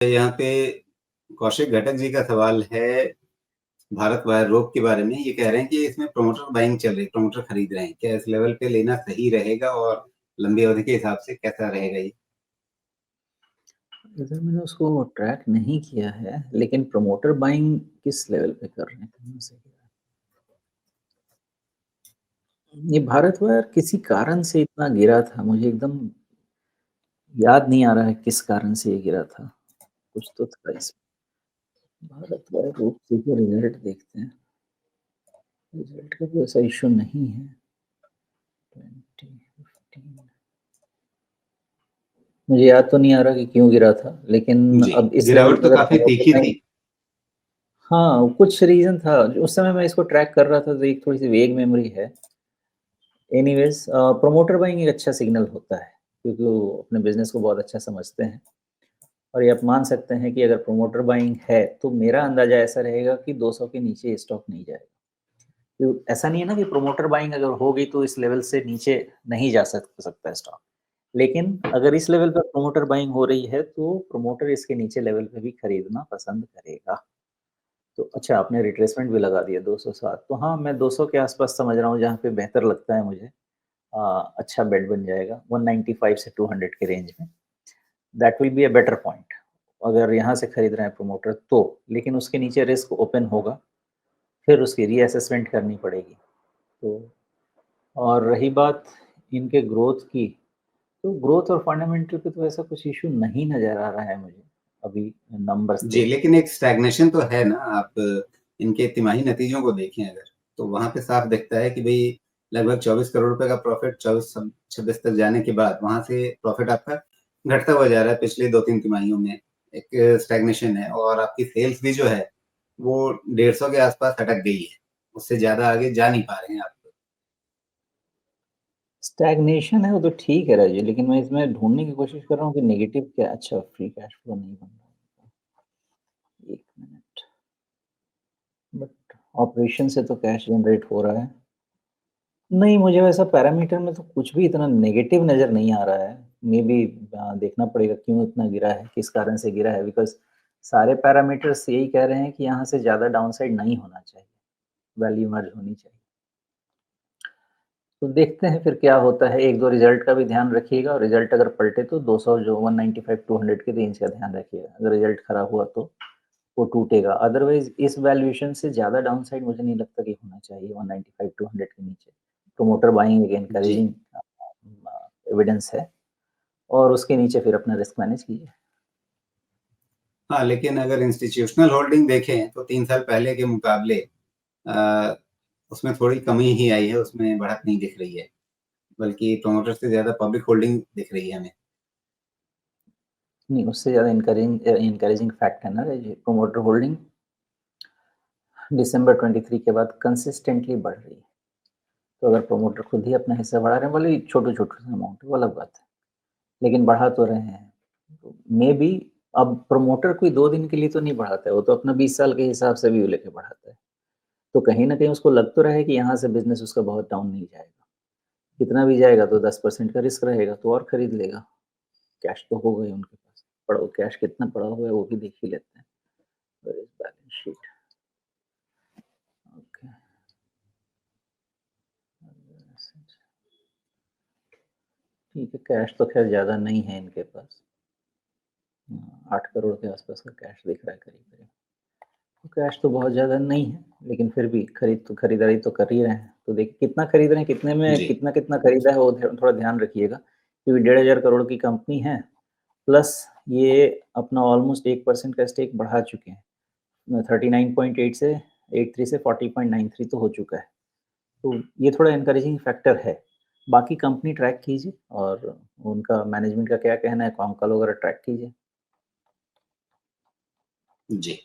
यहाँ पे कौशिक घटक जी का सवाल है भारत वायर रोप के बारे में। ये कह रहे हैं कि इसमें प्रमोटर बाइंग चल रही है, प्रमोटर खरीद रहे हैं। क्या इस लेवल पे लेना सही रहेगा और लंबी अवधि के हिसाब से कैसा रहेगा ये? इधर मैंने उसको ट्रैक नहीं किया है, लेकिन प्रमोटर बाइंग किस लेवल पे कर रहे हैं? कहाँ से? ये भारत वायर किसी कारण से इतना गिरा था, मुझे एकदम याद नहीं आ रहा है किस कारण से ये गिरा था। कुछ तो था इसमें। भारत वायर रूप से जो रिजल्ट देखते हैं, रिजल्ट का कोई ऐसा इश्यू नहीं है। 2015 मुझे याद तो नहीं आ रहा कि क्यों गिरा था, लेकिन जी, अब इस लेवल गिरावट पे तो अगर काफ़ी प्रमोटर तीखी बाइंग, थी। हाँ, कुछ रीज़न था। उस समय मैं इसको ट्रैक कर रहा था तो एक थोड़ी-सी वेग मेमोरी है। एनीवेज़ प्रमोटर बाइंग एक अच्छा सिग्नल होता है, क्योंकि वो अपने बिज़नेस को बहुत अच्छा समझते हैं। और ये आप मान सकते हैं कि अगर प्रमोटर बाइंग है, तो मेरा अंदाज़ा ऐसा रहेगा कि 200 के नीचे स्टॉक नहीं जाएगा। ऐसा नहीं है ना कि प्रमोटर बाइंग अगर होगी तो इस लेवल से नीचे नहीं जा सकता है स्टॉक। लेकिन अगर इस लेवल पर प्रमोटर बाइंग हो रही है, तो प्रमोटर इसके नीचे लेवल पे भी खरीदना पसंद करेगा। तो अच्छा, आपने रिट्रेसमेंट भी लगा दिया 207, तो हाँ, मैं 200 के आसपास समझ रहा हूँ, जहाँ पे बेहतर लगता है मुझे। अच्छा बेट बन जाएगा 195 से 200 के रेंज में। That will be a better point अगर यहाँ से खरीद रहे हैं प्रमोटर तो। लेकिन उसके नीचे रिस्क ओपन होगा, फिर उसकी रीअसेसमेंट करनी पड़ेगी। तो और रही बात इनके ग्रोथ की, तो ग्रोथ और फंडामेंटल पे तो ऐसा कुछ इश्यू नहीं नज़र आ रहा है मुझे, अभी नंबर्स जी, देख के। लेकिन एक स्टैग्नेशन तो है ना। आप इनके तिमाही नतीजों को देखें अगर, तो वहाँ पे साफ दिखता है कि भई लगभग 24 करोड़ रुपए का प्रॉफ़िट 24-26 तक जाने के बाद वहाँ से प्रॉफ़िट आपका घटता हुआ जा रहा है पिछले 2-3 तिमाहियों में। एक स्टैग्नेशन है और आपकी सेल्स भी जो है, वो 150 के आस-पास अटक गई है। उससे ज़्यादा आगे जा नहीं पा रहे हैं आप। स्टैग्नेशन है वो तो ठीक है राजीव, लेकिन मैं इसमें ढूँढने की कोशिश कर रहा हूँ कि नेगेटिव क्या। अच्छा, फ्री कैश फ्लो नहीं बन रहा है। 1 मिनट, बट ऑपरेशन से तो कैश जनरेट हो रहा है। नहीं, मुझे वैसा पैरामीटर में तो कुछ भी इतना नेगेटिव नज़र नहीं आ रहा है। मेबी देखना पड़ेगा क्यों इतना गिरा है, किस कारण से गिरा है, बिकॉज़ सारे पैरामीटर्स यही कह रहे हैं कि यहाँ से ज़्यादा डाउनसाइड नहीं होना चाहिए, वैल्यू मर्ज होनी चाहिए। तो देखते हैं फिर क्या होता है, 1-2 रिज़ल्ट का भी ध्यान रखिएगा, और रिज़ल्ट अगर पलटे तो 200 जो 195-200 के रेंज का ध्यान रखिएगा। अगर रिज़ल्ट खराब हुआ तो वो टूटेगा, अदरवाइज़ इस वैल्यूएशन से ज़्यादा डाउनसाइड मुझे नहीं लगता कि होना चाहिए 195-200 के नीचे। प्रोमोटर बाइंग एक जी। एनकरेजिंग एविडेंस है, और उसके नीचे फिर अपना रिस्क मैनेज कीजिए। हाँ, लेकिन अगर इंस्टीट्यूशनल होल्डिंग देखें तो 3 साल पहले के मुकाबले अ, उसमें थोड़ी कमी ही आई है, उसमें बढ़त नहीं दिख रही है। बल्कि प्रमोटर से ज़्यादा पब्लिक होल्डिंग दिख रही है हमें। नहीं, उससे ज़्यादा एनकरेजिंग फैक्ट है ना ये प्रोमोटर होल्डिंग दिसंबर 23 के बाद कंसिस्टेंटली बढ़ रही है। तो अगर प्रोमोटर खुद ही अपना हिस्सा बढ़ा रहे हैं, भले ही छोटे-छोटे से अमाउंट है, वो अलग बात है, लेकिन बढ़ा तो रहे हैं। तो मेबी अब प्रमोटर कोई 2 दिन के लिए तो नहीं बढ़ाता है, वो तो अपना 20 साल के हिसाब से व्यू लेके बढ़ाता है। तो कहीं न कहीं उसको लग तो रहा है कि यहाँ से बिज़नेस उसका बहुत डाउन नहीं जाएगा। कितना भी जाएगा तो 10% का रिस्क रहेगा, तो और खरीद लेगा। कैश तो होगा ही उनके पास। पड़ा कैश कितना पड़ा हुआ है वो भी देख ही लेते हैं। Where is balance sheet? Okay. ठीक है, कैश तो ख़ैर ज़्यादा नहीं है इनके पास। 8 करोड़ के आसपास का कैश दिख रहा है करीब-करीब। तो कैश तो बहुत ज़्यादा नहीं है, लेकिन फिर भी खरीदारी तो कर ही रहे हैं। तो देखिए कितना खरीद रहे हैं, कितने में जी। कितना-कितना खरीदा है वो थोड़ा ध्यान रखिएगा। क्योंकि 1,500 करोड़ की कंपनी है, प्लस ये अपना ऑलमोस्ट 1% का स्टेक बढ़ा चुके हैं। 39.8 से 83 से 40.93 तो हो चुका है। तो ये थोड़ा एनकरेजिंग फैक्टर है। बाकी कंपनी ट्रैक कीजिए, और उनका मैनेजमेंट का क्या कहना है, कॉम कॉल वगैरह ट्रैक कीजिए। जी।